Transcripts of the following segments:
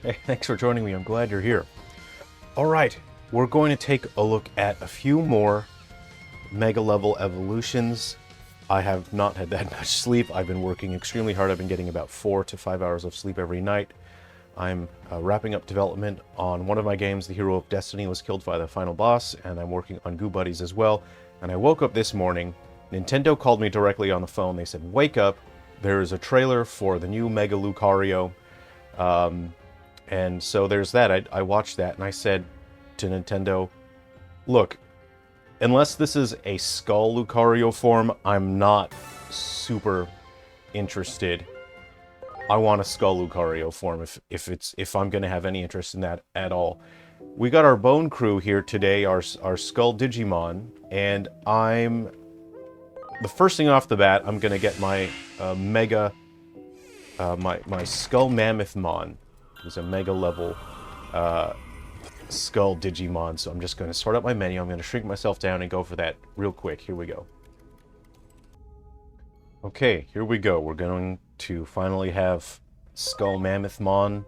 Hey, thanks for joining me. I'm glad you're here. All right, we're going to take a look at a few more Mega Level evolutions. I have not had that much sleep. I've been working extremely hard. I've been getting about 4 to 5 hours of sleep every night. I'm wrapping up development on one of my games. The Hero of Destiny was killed by the final boss, and I'm working on Goo Buddies as well. And I woke up this morning. Nintendo called me directly on the phone. They said, wake up. There is a trailer for the new Mega Lucario. And so there's that. I watched that and I said to Nintendo, look, unless this is a Skull Lucario form, I'm not super interested. I want a Skull Lucario form if I'm going to have any interest in that at all. We got our Bone Crew here today, our Skull Digimon, and the first thing off the bat, I'm going to get my my Skull Mammothmon. Who's a Mega Level Skull Digimon, so I'm just going to sort out my menu. I'm going to shrink myself down and go for that real quick. Here we go. Okay, here we go. We're going to finally have Skull Mammothmon.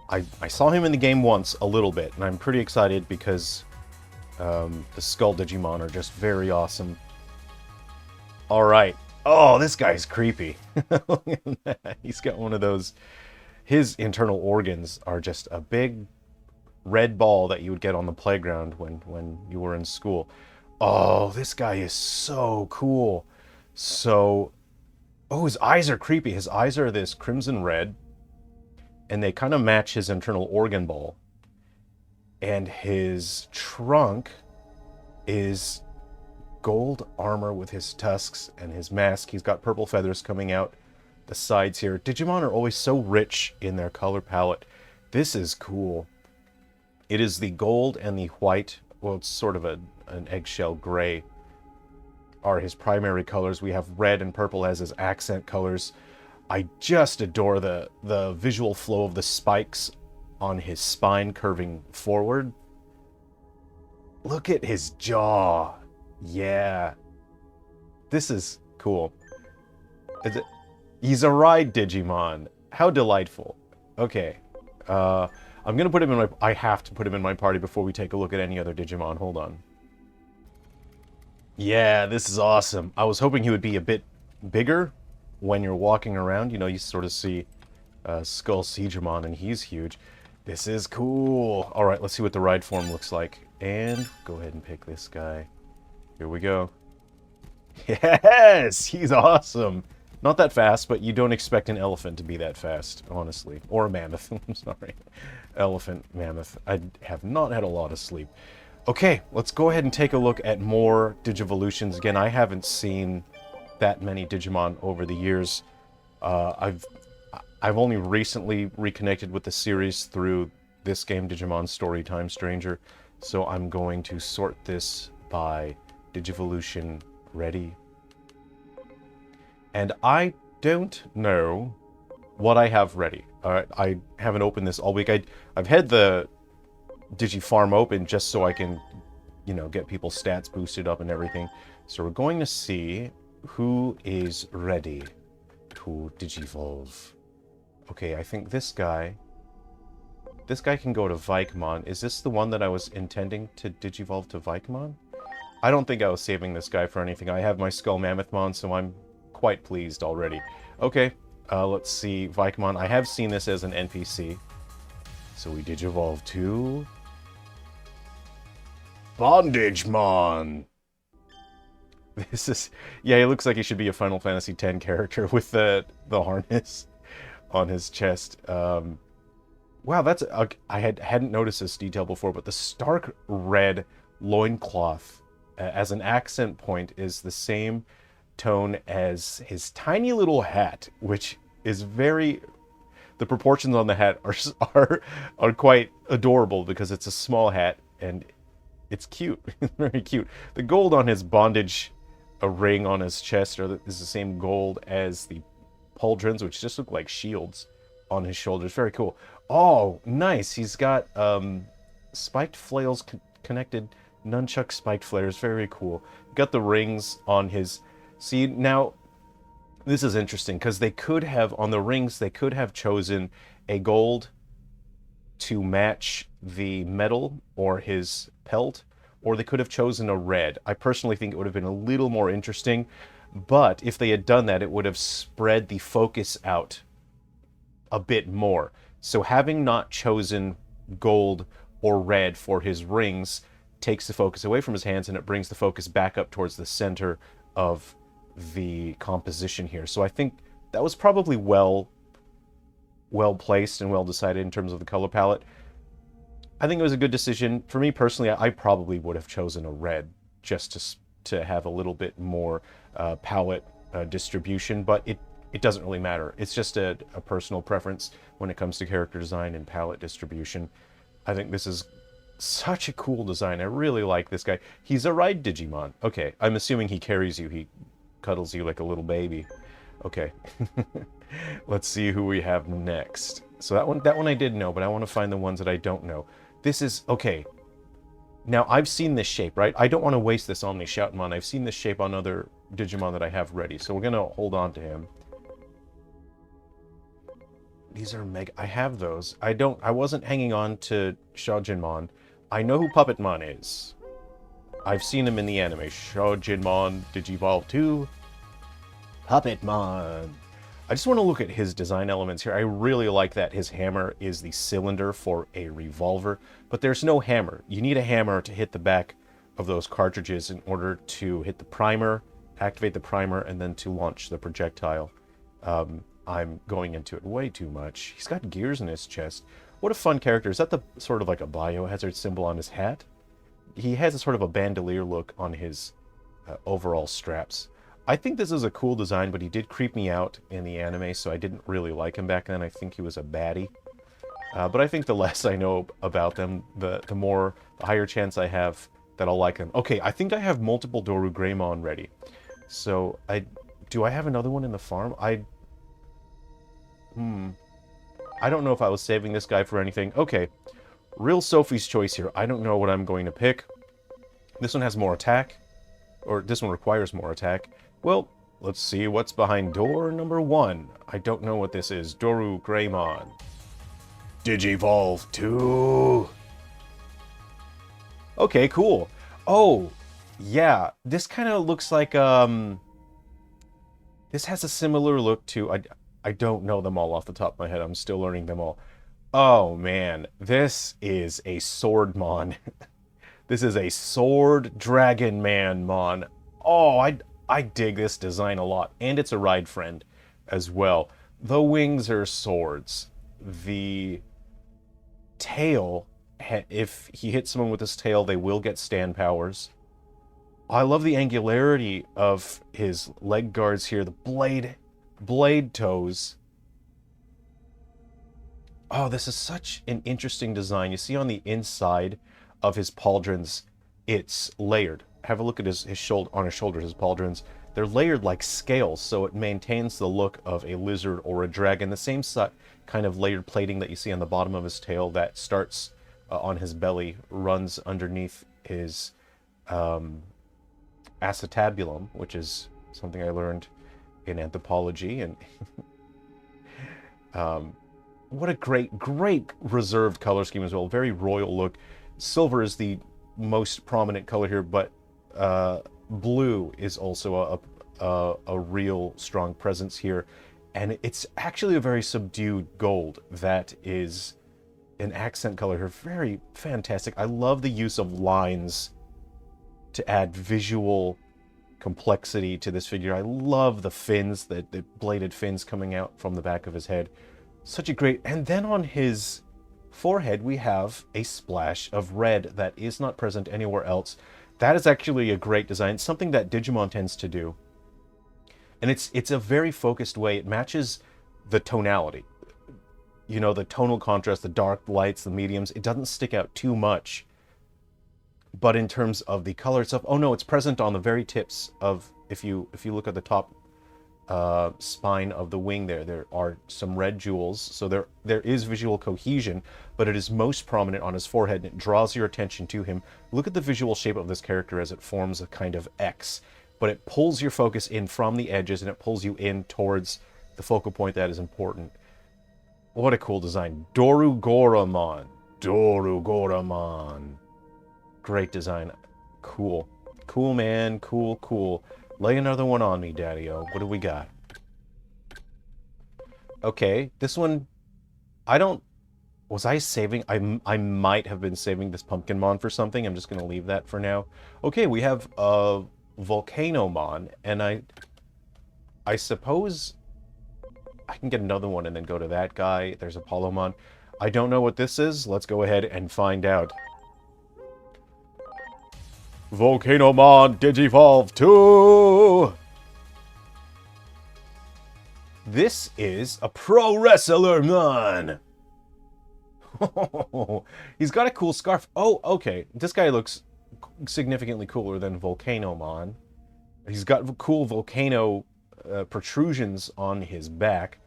I saw him in the game once, a little bit, and I'm pretty excited because the Skull Digimon are just very awesome. Alright. Oh, this guy's creepy. Look at that. He's got one of those... His internal organs are just a big red ball that you would get on the playground when you were in school. Oh, this guy is so cool. So... Oh, his eyes are creepy. His eyes are this crimson red, and they kind of match his internal organ ball. And his trunk is gold armor with his tusks and his mask. He's got purple feathers coming out the sides here. Digimon are always so rich in their color palette. This is cool. It is the gold and the white, well, it's sort of an eggshell gray, are his primary colors. We have red and purple as his accent colors. I just adore the visual flow of the spikes on his spine curving forward. Look at his jaw. Yeah. This is cool. He's a ride Digimon. How delightful. Okay. I'm gonna put him in my... I have to put him in my party before we take a look at any other Digimon. Hold on. Yeah, this is awesome. I was hoping he would be a bit bigger when you're walking around. You know, you sort of see Skull Siegemon, and he's huge. This is cool. Alright, let's see what the ride form looks like. And go ahead and pick this guy. Here we go. Yes! He's awesome! Not that fast, but you don't expect an elephant to be that fast, honestly. Or a mammoth. I'm sorry. Elephant, mammoth. I have not had a lot of sleep. Okay, let's go ahead and take a look at more Digivolutions. Again, I haven't seen that many Digimon over the years. I've only recently reconnected with the series through this game, Digimon Story Time Stranger. So I'm going to sort this by Digivolution ready. And I don't know what I have ready. I haven't opened this all week. I've had the Digifarm open just so I can, you know, get people's stats boosted up and everything. So we're going to see who is ready to Digivolve. Okay, I think this guy can go to Vikemon. Is this the one that I was intending to Digivolve to Vikemon? I don't think I was saving this guy for anything. I have my Skull Mammothmon, so I'm quite pleased already. Okay, let's see. Vikemon. I have seen this as an NPC. So we Digivolve to... Bondagemon! This is... Yeah, he looks like he should be a Final Fantasy X character with the harness on his chest. Wow, that's... I hadn't noticed this detail before, but the stark red loincloth as an accent point is the same tone as his tiny little hat, which is very... The proportions on the hat are quite adorable because it's a small hat and it's cute. It's very cute. The gold on his bondage, a ring on his chest, is the same gold as the pauldrons, which just look like shields on his shoulders. Very cool. Oh, nice. He's got spiked flails connected nunchuck spiked flares. Very cool. Got the rings on his... See, now, this is interesting, because they could have, on the rings, they could have chosen a gold to match the metal or his pelt, or they could have chosen a red. I personally think it would have been a little more interesting, but if they had done that, it would have spread the focus out a bit more. So having not chosen gold or red for his rings takes the focus away from his hands, and it brings the focus back up towards the center of the composition here. So I think that was probably well placed and well decided in terms of the color palette. I think it was a good decision. For me personally, I probably would have chosen a red just to have a little bit more palette distribution, but it doesn't really matter. It's just a personal preference when it comes to character design and palette distribution. I think this is such a cool design. I really like this guy. He's a ride Digimon. Okay, I'm assuming he carries you. He cuddles you like a little baby. Okay. Let's see who we have next. So that one I did know, but I want to find the ones that I don't know. This is, okay. Now, I've seen this shape, right? I don't want to waste this on the Shoutmon. I've seen this shape on other Digimon that I have ready, so we're going to hold on to him. These are mega... I have those. I wasn't hanging on to Shoujinmon. I know who Puppetmon is. I've seen him in the anime. Shoujinmon, Digivolve 2, Puppetmon. I just want to look at his design elements here. I really like that his hammer is the cylinder for a revolver, but there's no hammer. You need a hammer to hit the back of those cartridges in order to hit the primer, activate the primer, and then to launch the projectile. I'm going into it way too much. He's got gears in his chest. What a fun character. Is that the sort of like a biohazard symbol on his hat? He has a sort of a bandolier look on his overall straps. I think this is a cool design, but he did creep me out in the anime, so I didn't really like him back then. I think he was a baddie. But I think the less I know about them, the higher chance I have that I'll like them. Okay, I think I have multiple Dorumon ready. So, do I have another one in the farm? I don't know if I was saving this guy for anything. Okay, real Sophie's choice here. I don't know what I'm going to pick. This one has more attack, or this one requires more attack. Well, let's see what's behind door number 1. I don't know what this is. Dorumon. Digivolve 2. Okay, cool. Oh, yeah. This kind of looks like, this has a similar look to, I don't know them all off the top of my head. I'm still learning them all. Oh, man. This is a Swordmon. This is a Sword Dragon Man Mon. Oh, I dig this design a lot. And it's a ride friend as well. The wings are swords. The tail, if he hits someone with his tail, they will get stand powers. I love the angularity of his leg guards here. The blade toes. Oh, this is such an interesting design. You see on the inside of his pauldrons, it's layered. Have a look at his shoulder, on his shoulders, his pauldrons. They're layered like scales, so it maintains the look of a lizard or a dragon. The same kind of layered plating that you see on the bottom of his tail that starts on his belly, runs underneath his acetabulum, which is something I learned in anthropology. And what a great reserved color scheme as well. Very royal look. Silver is the most prominent color here, but blue is also a real strong presence here. And it's actually a very subdued gold that is an accent color here. Very fantastic. I love the use of lines to add visual complexity to this figure. I love the fins, the bladed fins coming out from the back of his head. Such a great... And then on his forehead, we have a splash of red that is not present anywhere else. That is actually a great design. It's something that Digimon tends to do. And it's a very focused way. It matches the tonality. You know, the tonal contrast, the dark lights, the mediums. It doesn't stick out too much. But in terms of the color itself, oh no, it's present on the very tips of, if you look at the top spine of the wing there are some red jewels. So there is visual cohesion, but it is most prominent on his forehead, and it draws your attention to him. Look at the visual shape of this character as it forms a kind of X, but it pulls your focus in from the edges, and it pulls you in towards the focal point that is important. What a cool design. Dorumon. Dorumon. Great design. Cool. Cool, man. Cool, cool. Lay another one on me, Daddy-O. What do we got? Okay, this one... I don't... Was I saving? I might have been saving this Pumpkinmon for something. I'm just going to leave that for now. Okay, we have Volcanomon, and I suppose I can get another one and then go to that guy. There's Apollomon. I don't know what this is. Let's go ahead and find out. Volcanomon Digivolve 2! This is a pro wrestler mon! He's got a cool scarf. Oh, okay. This guy looks significantly cooler than Volcanomon. He's got cool volcano protrusions on his back.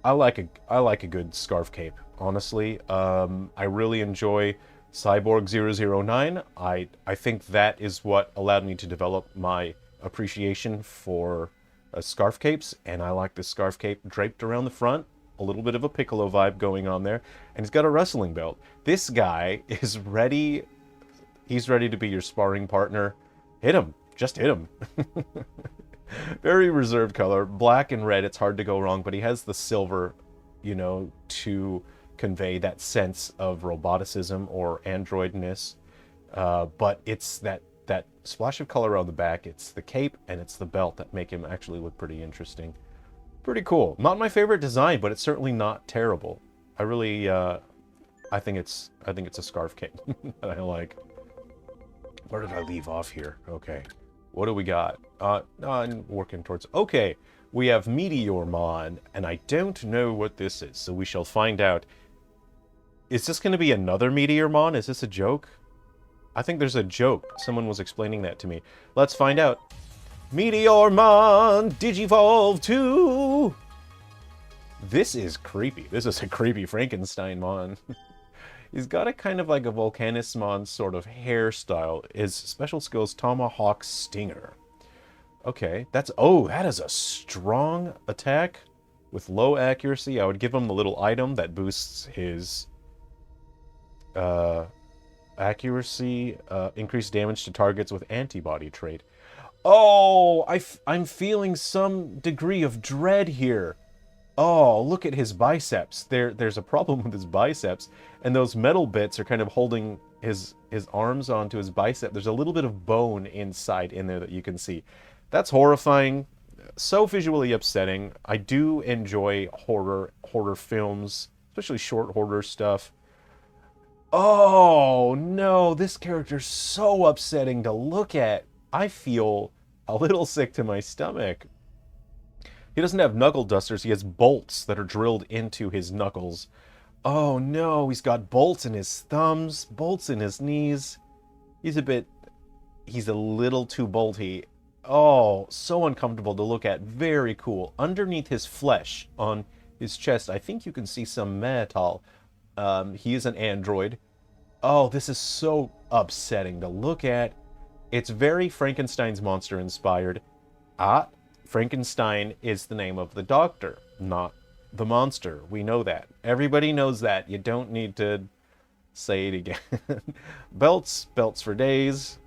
I like a good scarf cape, honestly. I really enjoy Cyborg 009. I think that is what allowed me to develop my appreciation for scarf capes, and I like this scarf cape draped around the front. A little bit of a Piccolo vibe going on there, and he's got a wrestling belt. This guy is ready. He's ready to be your sparring partner. Hit him. Just hit him. Very reserved color. Black and red, it's hard to go wrong, but he has the silver, you know, to convey that sense of roboticism or androidness. But it's that splash of color on the back. It's the cape and it's the belt that make him actually look pretty interesting. Pretty cool. Not my favorite design, but it's certainly not terrible. I really, I think it's a scarf cape that I like. Where did I leave off here? Okay. What do we got? I'm working towards... Okay, we have Meteormon, and I don't know what this is, so we shall find out. Is this going to be another Meteormon? Is this a joke? I think there's a joke. Someone was explaining that to me. Let's find out. Meteormon Digivolve 2! This is creepy. This is a creepy Frankenstein-mon. He's got a kind of like a Volcanismon sort of hairstyle. His special skill is Tomahawk Stinger. Okay, that's... Oh, that is a strong attack with low accuracy. I would give him the little item that boosts his accuracy, increased damage to targets with antibody trait. Oh, I'm feeling some degree of dread here. Oh, look at his biceps. There's a problem with his biceps, and those metal bits are kind of holding his arms onto his bicep. There's a little bit of bone inside in there that you can see. That's horrifying. So visually upsetting. I do enjoy horror films, especially short horror stuff. Oh, no, this character's so upsetting to look at. I feel a little sick to my stomach. He doesn't have knuckle dusters, he has bolts that are drilled into his knuckles. Oh no, he's got bolts in his thumbs, bolts in his knees. He's a little too bolty. Oh, so uncomfortable to look at. Very cool. Underneath his flesh, on his chest, I think you can see some metal. He is an android. Oh, this is so upsetting to look at. It's very Frankenstein's monster inspired. Frankenstein is the name of the doctor, not the monster. We know that. Everybody knows that. You don't need to say it again. Belts for days.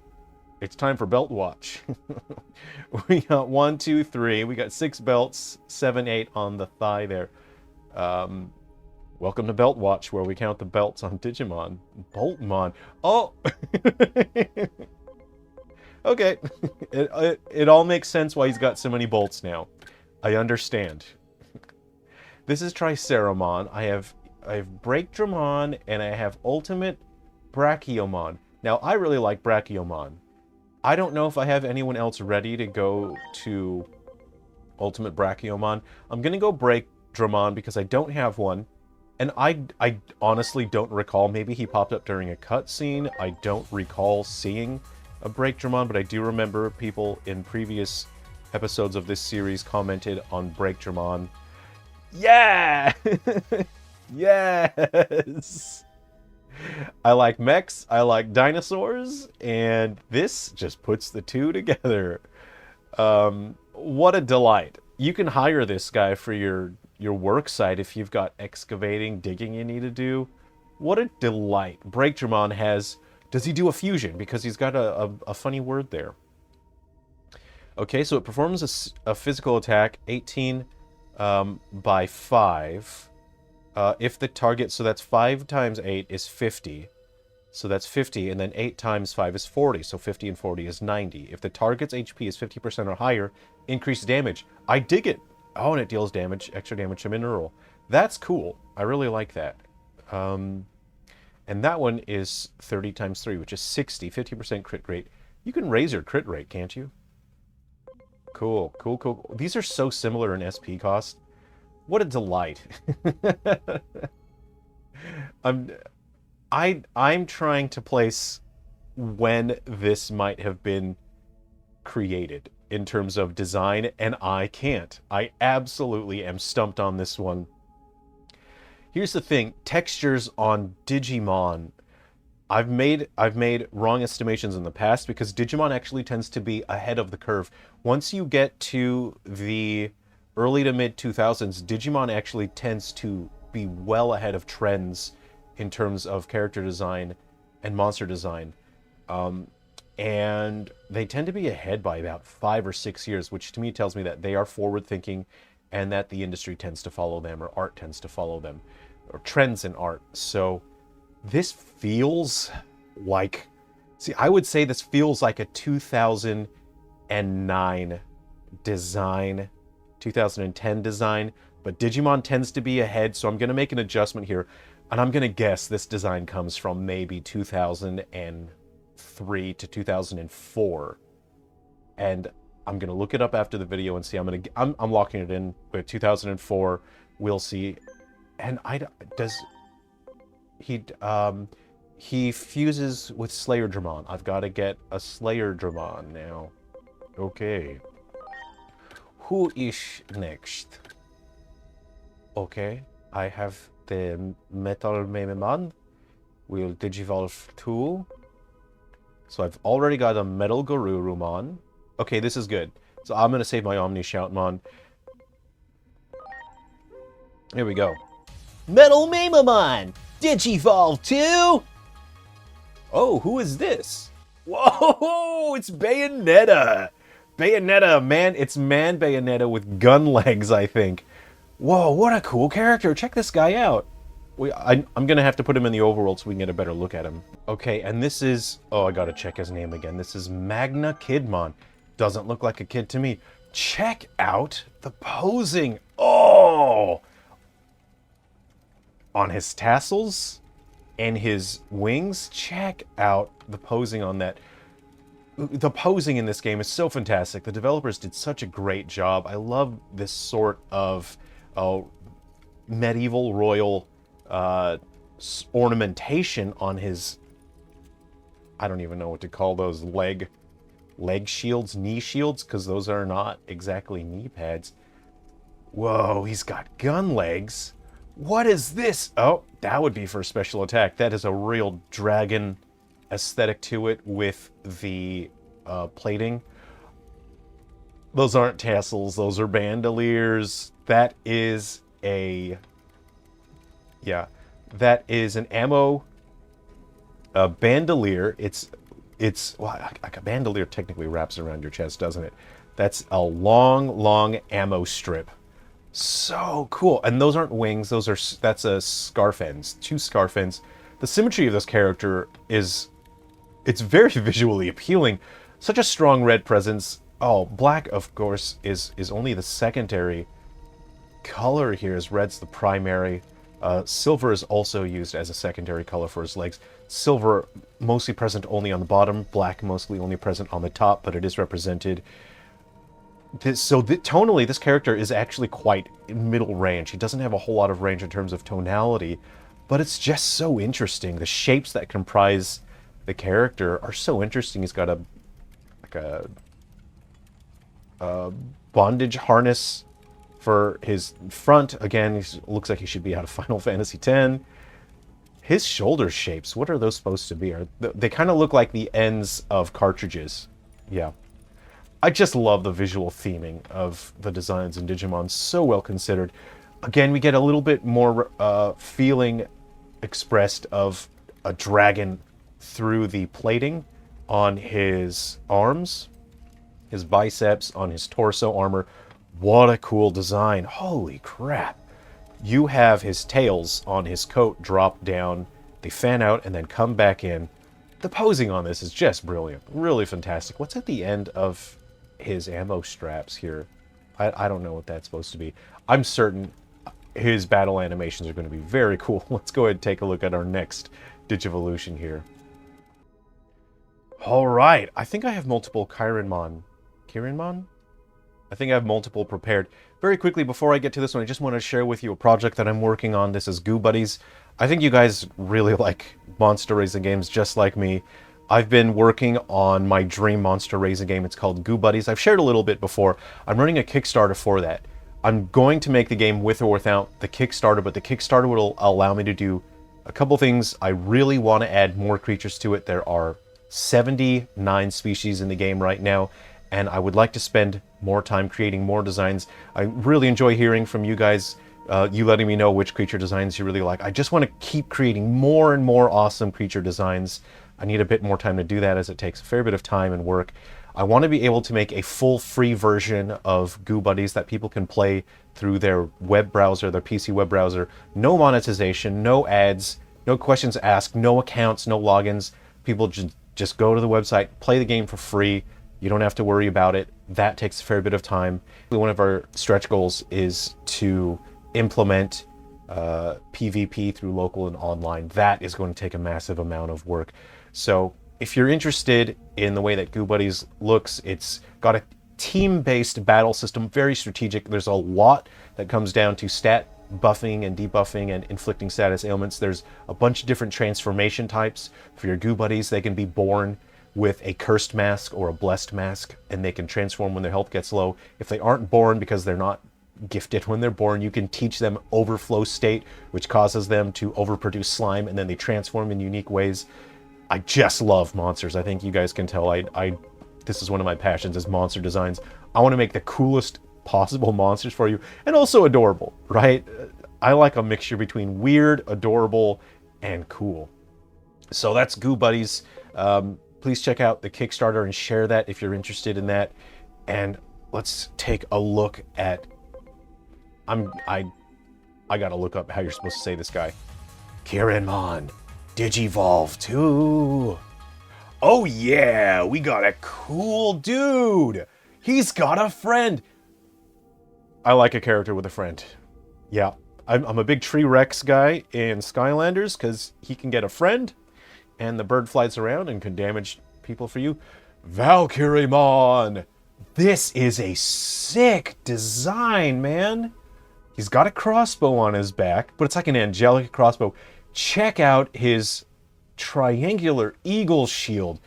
It's time for belt watch. We got 1, 2, 3. We got 6 belts, 7, 8 on the thigh there. Welcome to Belt Watch, where we count the belts on Digimon. Boltmon. Oh! Okay. It all makes sense why he's got so many bolts now. I understand. This is Triceramon. I have Breakdramon, and I have Ultimate Brachiommon. Now, I really like Brachiommon. I don't know if I have anyone else ready to go to Ultimate Brachiommon. I'm going to go Breakdramon because I don't have one. And I honestly don't recall. Maybe he popped up during a cutscene. I don't recall seeing a Breakdramon, but I do remember people in previous episodes of this series commented on Breakdramon. Yeah! Yes! I like mechs, I like dinosaurs, and this just puts the two together. What a delight. You can hire this guy for your your work site if you've got excavating, digging you need to do. What a delight. Breakdramon has... Does he do a fusion? Because he's got a funny word there. Okay, so it performs a physical attack, 18 by 5. If the target... So that's 5 times 8 is 50. So that's 50, and then 8 times 5 is 40. So 50 and 40 is 90. If the target's HP is 50% or higher, increased damage. I dig it. Oh, and it deals damage, extra damage to mineral. That's cool. I really like that. And that one is 30 times 3, which is 60, 50% crit rate. You can raise your crit rate, can't you? Cool, cool, cool. These are so similar in SP cost. What a delight. I'm trying to place when this might have been created in terms of design, and I can't. I absolutely am stumped on this one. Here's the thing, textures on Digimon. I've made wrong estimations in the past because Digimon actually tends to be ahead of the curve. Once you get to the early to mid 2000s, Digimon actually tends to be well ahead of trends in terms of character design and monster design. And they tend to be ahead by about 5 or 6 years, which to me tells me that they are forward-thinking and that the industry tends to follow them, or art tends to follow them, or trends in art. So this feels like... See, I would say this feels like a 2009 design, 2010 design, but Digimon tends to be ahead, so I'm going to make an adjustment here. And I'm going to guess this design comes from maybe 2003 to 2004. And I'm going to look it up after the video and see. I'm locking it in with 2004. We'll see. And he fuses with Slayerdramon. I've got to get a Slayerdramon now. Okay. Who is next? Okay, I have the Metal Mammothmon. We'll Digivolve 2. So I've already got a Metal Dorumon. Okay, this is good. So I'm going to save my Omni Shoutmon. Here we go. Metal Mammothmon! Digivolve 2! Oh, who is this? Whoa, it's Bayonetta! Bayonetta, man, it's Man Bayonetta with gun legs, I think. Whoa, what a cool character. Check this guy out. I'm going to have to put him in the overworld so we can get a better look at him. Okay, and this is... Oh, I got to check his name again. This is Magna Kidmon. Doesn't look like a kid to me. Check out the posing. Oh! On his tassels and his wings. Check out the posing on that. The posing in this game is so fantastic. The developers did such a great job. I love this sort of medieval royal ornamentation on his... I don't even know what to call those leg shields, knee shields, because those are not exactly knee pads. Whoa, he's got gun legs. What is this? Oh, that would be for a special attack. That is a real dragon aesthetic to it with the plating. Those aren't tassels, those are bandoliers. That is a... Yeah, that is an ammo bandolier. It's well, like a bandolier technically wraps around your chest, doesn't it? That's a long ammo strip. So cool. And those aren't wings, that's a scarf ends, 2 scarf ends. The symmetry of this character is... It's very visually appealing. Such a strong red presence. Oh, black, of course, is only the secondary color here, as red's the primary. Silver is also used as a secondary color for his legs. Silver mostly present only on the bottom, black mostly only present on the top, but it is represented. Tonally, this character is actually quite middle range. He doesn't have a whole lot of range in terms of tonality, but it's just so interesting. The shapes that comprise the character are so interesting. He's got a bondage harness for his front. Again, he looks like he should be out of Final Fantasy X. His shoulder shapes, what are those supposed to be? They kind of look like the ends of cartridges. Yeah. I just love the visual theming of the designs in Digimon. So well considered. Again, we get a little bit more feeling expressed of a dragon through the plating on his arms, his biceps, on his torso armor. What a cool design. Holy crap. You have his tails on his coat drop down, they fan out and then come back in. The posing on this is just brilliant. Really fantastic. What's at the end of his ammo straps here? I don't know what that's supposed to be. I'm certain his battle animations are going to be very cool. Let's go ahead and take a look at our next Digivolution here. Alright, I think I have multiple Chironmon. Chironmon? I think I have multiple prepared. Very quickly, before I get to this one, I just want to share with you a project that I'm working on. This is Goo Buddies. I think you guys really like monster raising games just like me. I've been working on my dream monster raising game. It's called Goo Buddies. I've shared a little bit before. I'm running a Kickstarter for that. I'm going to make the game with or without the Kickstarter, but the Kickstarter will allow me to do a couple things. I really want to add more creatures to it. There are 79 species in the game right now, and I would like to spend more time creating more designs. I really enjoy hearing from you guys, you letting me know which creature designs you really like. I just want to keep creating more and more awesome creature designs. I need a bit more time to do that, as it takes a fair bit of time and work. I want to be able to make a full free version of Goo Buddies that people can play through their web browser, their PC web browser. No monetization, no ads, no questions asked, no accounts, no logins. People just go to the website, play the game for free. You don't have to worry about it. That takes a fair bit of time. One of our stretch goals is to implement PvP through local and online. That is going to take a massive amount of work. So if you're interested in the way that Goo Buddies looks, it's got a team-based battle system, very strategic. There's a lot that comes down to stat buffing and debuffing and inflicting status ailments. There's a bunch of different transformation types for your Goo Buddies. They can be born with a cursed mask or a blessed mask, and they can transform when their health gets low. If they aren't born because they're not gifted when they're born, you can teach them overflow state, which causes them to overproduce slime, and then they transform in unique ways. I just love monsters. I think you guys can tell this is one of my passions, is monster designs. I want to make the coolest possible monsters for you, and also adorable, right? I like a mixture between weird, adorable, and cool. So that's Goo Buddies. Please check out the Kickstarter and share that if you're interested in that. And let's take a look at... I gotta look up how you're supposed to say this guy. Chironmon. Digivolve 2. Oh yeah, we got a cool dude. He's got a friend. I like a character with a friend. Yeah, I'm a big Tree Rex guy in Skylanders because he can get a friend and the bird flies around and can damage people for you. Valkyriemon. This is a sick design, man. He's got a crossbow on his back, but it's like an angelic crossbow. Check out his triangular eagle shield.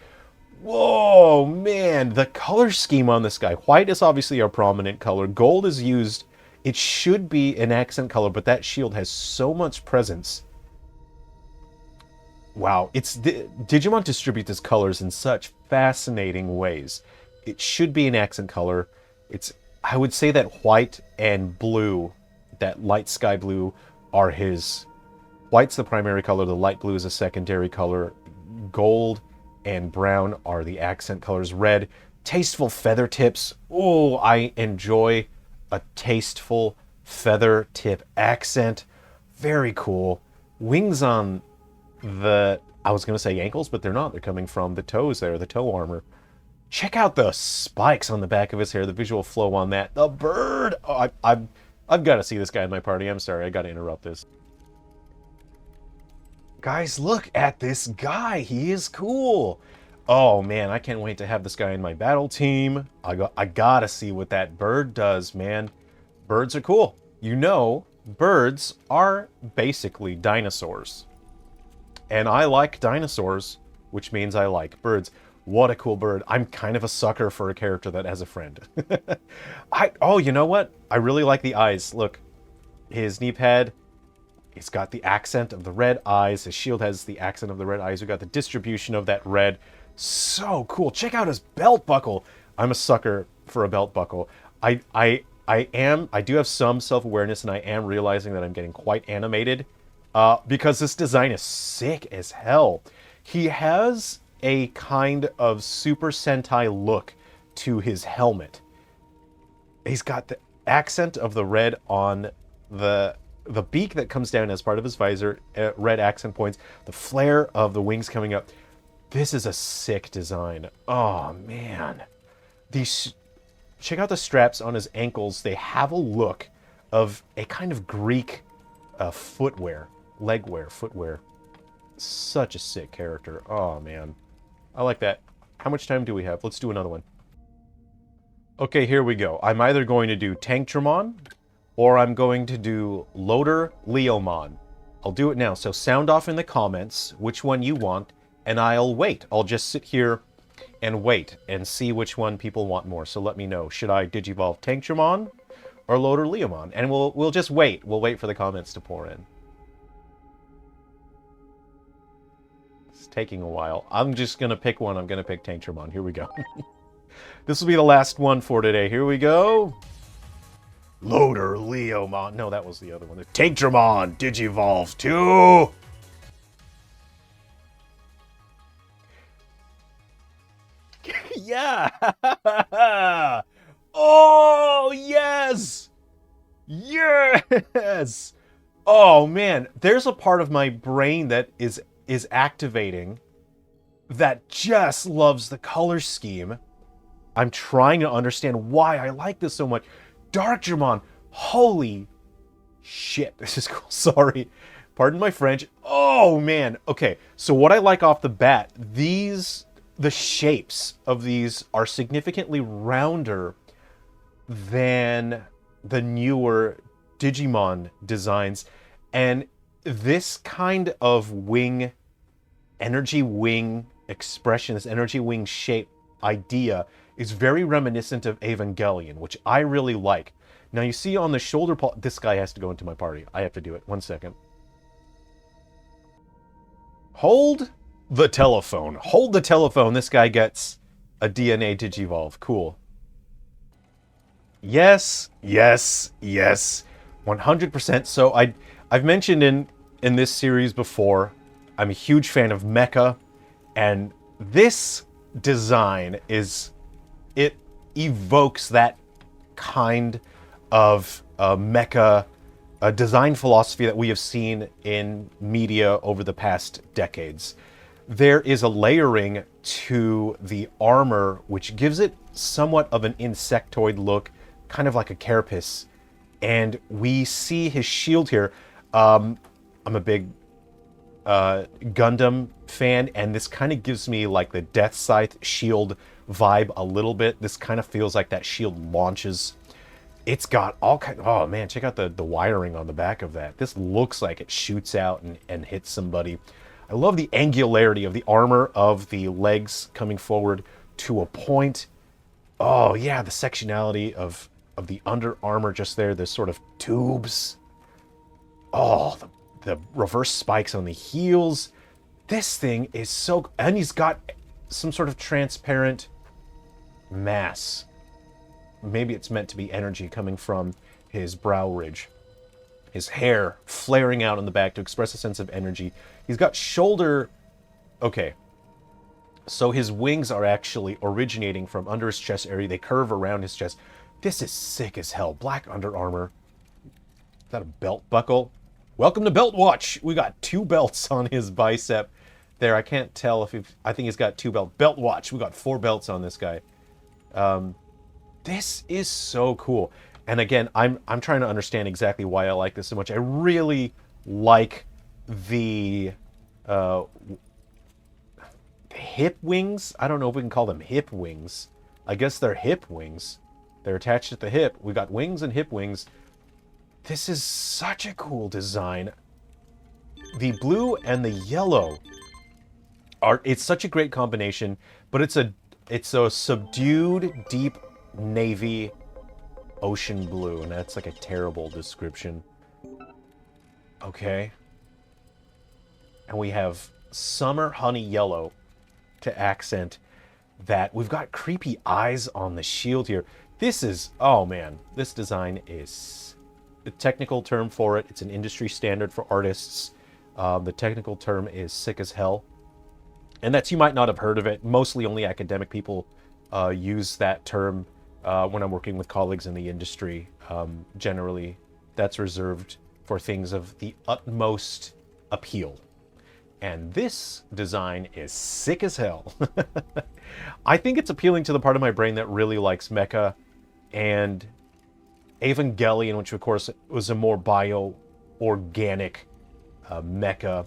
Whoa, man. The color scheme on this guy. White is obviously a prominent color. Gold is used. It should be an accent color, but that shield has so much presence. Wow. Digimon distribute his colors in such fascinating ways. It should be an accent color. I would say that white and blue, that light sky blue, are his... White's the primary color, the light blue is a secondary color. Gold and brown are the accent colors. Red, tasteful feather tips. Oh, I enjoy a tasteful feather tip accent. Very cool. Wings on the... I was going to say ankles, but they're not. They're coming from the toes there, the toe armor. Check out the spikes on the back of his hair, the visual flow on that. The bird! Oh, I've got to see this guy in my party. I'm sorry, I got to interrupt this. Guys, look at this guy. He is cool. Oh, man, I can't wait to have this guy in my battle team. I gotta see what that bird does, man. Birds are cool. You know, birds are basically dinosaurs. And I like dinosaurs, which means I like birds. What a cool bird. I'm kind of a sucker for a character that has a friend. Oh, you know what? I really like the eyes. Look, his knee pad... He's got the accent of the red eyes. His shield has the accent of the red eyes. We've got the distribution of that red. So cool. Check out his belt buckle. I'm a sucker for a belt buckle. I I do have some self-awareness, and I am realizing that I'm getting quite animated, because this design is sick as hell. He has a kind of Super Sentai look to his helmet. He's got the accent of the red on the beak that comes down as part of his visor, red accent points, the flare of the wings coming up. This is a sick design. Oh, man. Check out the straps on his ankles. They have a look of a kind of Greek footwear, legwear, footwear. Such a sick character. Oh, man. I like that. How much time do we have? Let's do another one. Okay, here we go. I'm either going to do Tankdramon, or I'm going to do Loader Leomon. I'll do it now. So sound off in the comments which one you want, and I'll wait. I'll just sit here and wait and see which one people want more. So let me know. Should I Digivolve Tankdramon or Loader Leomon? And we'll just wait. We'll wait for the comments to pour in. It's taking a while. I'm just going to pick one. I'm going to pick Tankdramon. Here we go. This will be the last one for today. Here we go. Loader Leomon. No, that was the other one. Tankdramon Digivolve 2. Yeah. Oh, yes. Yes. Oh, man. There's a part of my brain that is activating that just loves the color scheme. I'm trying to understand why I like this so much. Darkdramon, holy shit, this is cool. Sorry, pardon my French. Oh man, okay. So what I like off the bat, the shapes of these are significantly rounder than the newer Digimon designs, and this kind of wing, energy wing expression, this energy wing shape idea is very reminiscent of Evangelion, which I really like. Now you see on the shoulder this guy has to go into my party. I have to do it. 1 second. Hold the telephone. Hold the telephone. This guy gets a DNA Digivolve. Cool. Yes, yes, yes. 100%. So I've mentioned in this series before, I'm a huge fan of mecha, and this design it evokes that kind of mecha design philosophy that we have seen in media over the past decades. There is a layering to the armor which gives it somewhat of an insectoid look, kind of like a carapace. And we see his shield here. I'm a big Gundam fan, and this kind of gives me like the Death Scythe shield vibe a little bit. This kind of feels like that shield launches. It's got all kind. Oh man, check out the wiring on the back of that. This looks like it shoots out and hits somebody. I love the angularity of the armor of the legs coming forward to a point. Oh yeah, the sectionality of the under armor just there. There's sort of tubes. Oh, the reverse spikes on the heels. This thing is so... And he's got some sort of transparent mass. Maybe it's meant to be energy coming from his brow ridge. His hair flaring out on the back to express a sense of energy. He's got shoulder... Okay. So his wings are actually originating from under his chest area. They curve around his chest. This is sick as hell. Black under armor. Is that a belt buckle? Welcome to Belt Watch. We got 2 belts on his bicep there. I can't tell if I think he's got 2 belts. Belt Watch. We got 4 belts on this guy. This is so cool. And again, I'm trying to understand exactly why I like this so much. I really like the hip wings. I don't know if we can call them hip wings. I guess they're hip wings. They're attached at the hip. We got wings and hip wings. This is such a cool design. The blue and the yellow it's such a great combination, but it's a subdued deep navy ocean blue, and that's like a terrible description. Okay. And we have summer honey yellow to accent that. We've got creepy eyes on the shield here. This is, oh man, this design is the technical term for it. It's an industry standard for artists. The technical term is sick as hell. And that's, you might not have heard of it. Mostly only academic people use that term when I'm working with colleagues in the industry. Generally, that's reserved for things of the utmost appeal. And this design is sick as hell. I think it's appealing to the part of my brain that really likes mecha and Evangelion, which of course was a more bio-organic mecha.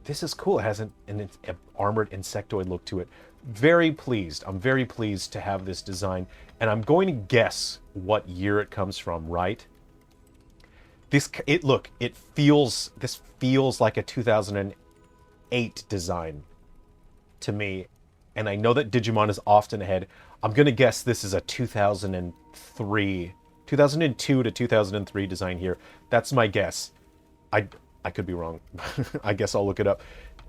This is cool. It has an armored insectoid look to it. Very pleased. I'm very pleased to have this design. And I'm going to guess what year it comes from, right? This feels like a 2008 design to me. And I know that Digimon is often ahead. I'm going to guess this is a 2002 to 2003 design here. That's my guess. I could be wrong. I guess I'll look it up.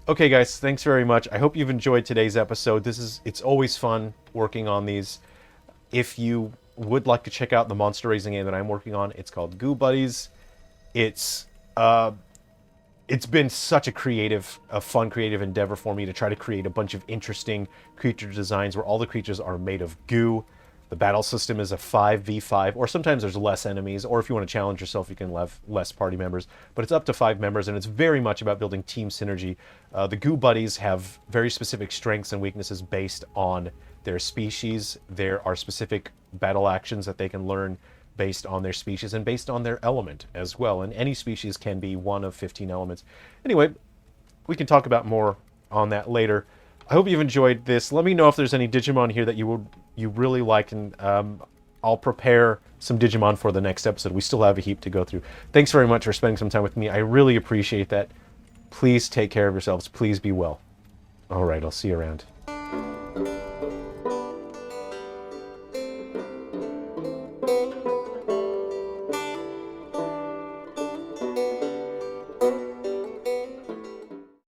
Okay, guys, thanks very much. I hope you've enjoyed today's episode. It's always fun working on these. If you would like to check out the monster raising game that I'm working on, it's called Goo Buddies. It's been such a fun creative endeavor for me to try to create a bunch of interesting creature designs where all the creatures are made of goo. The battle system is a 5v5, or sometimes there's less enemies, or if you want to challenge yourself, you can have less party members. But it's up to 5 members, and it's very much about building team synergy. The Goo Buddies have very specific strengths and weaknesses based on their species. There are specific battle actions that they can learn based on their species and based on their element as well. And any species can be one of 15 elements. Anyway, we can talk about more on that later. I hope you've enjoyed this. Let me know if there's any Digimon here that you really like, and I'll prepare some Digimon for the next episode. We still have a heap to go through. Thanks very much for spending some time with me. I really appreciate that. Please take care of yourselves. Please be well. All right, I'll see you around.